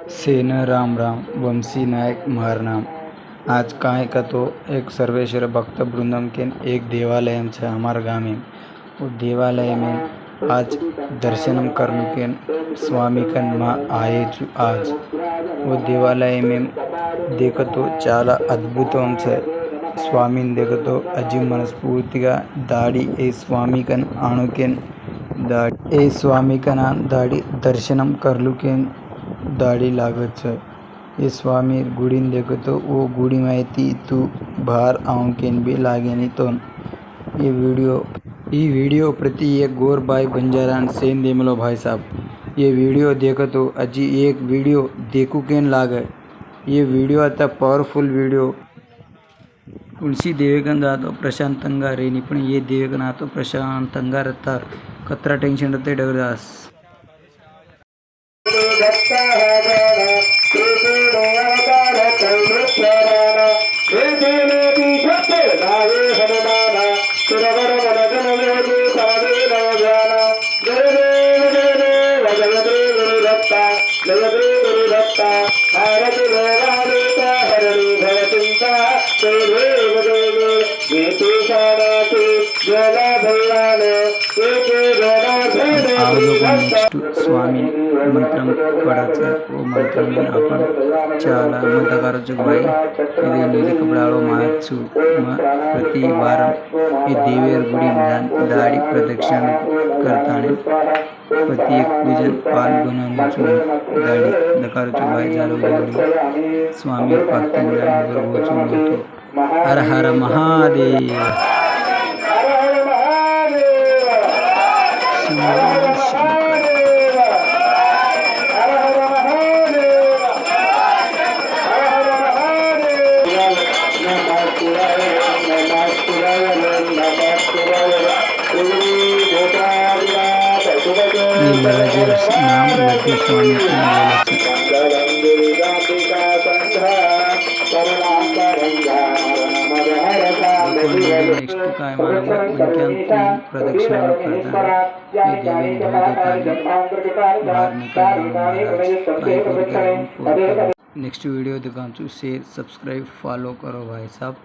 सेन राम राम वंशी नायक मारनाम। आज काय का तो एक सर्वेश्वर भक्त वृंदम के एक देवालय है हमारे गाँव में। वो देवालय में आज दर्शनम करने के स्वामी कन माँ आए आज वो देवालय में देखो तो चाला अद्भुत से स्वामी देखो तो अजी मनस्फूर्तिगा दाड़ी ए स्वामी कन आणुकेन दाड़ी ए स्वामी कना दाड़ी दर्शनम करलू के दाढ़ी लागत है। ये स्वामी गुड़ी देखो तो वो गुड़ी माहिती तू बाहर आऊँ के भी लागे नहीं तो ये वीडियो प्रति एक गोर भाई बंजारा सेन देमलो भाई साहब। ये वीडियो देखो तो अजी एक वीडियो देखू के लागे। ये वीडियो आता पॉवरफुल वीडियो तुलसी देवेगन तो प्रशांतंगा रेनी पण ये देवेगन तो प्रशांतंगा रहता कतरा टेंशन रहते डगरदास। नेक्स्ट स्वामी मंत्र पढ़ा वो मंत्र में अपन चाला मंत्रकारों भाई ये नीले कपड़ाड़ो मार्चु प्रति वार ये देवेर गुड़ी में दाढ़ी प्रदक्षिण करता है प्रति एक पूजन पाल्गొనను दाढ़ी दकारों भाई जालो देवड़ी स्वामी भक्ति हर हर महादेव। नाम लड्डू स्वामी नेक्स्ट काय उनके प्रदक्षिणा करता है ये देवी बाहर निकल। नेक्स्ट वीडियो दिखाऊँ शेयर सब्सक्राइब फॉलो करो भाई साहब।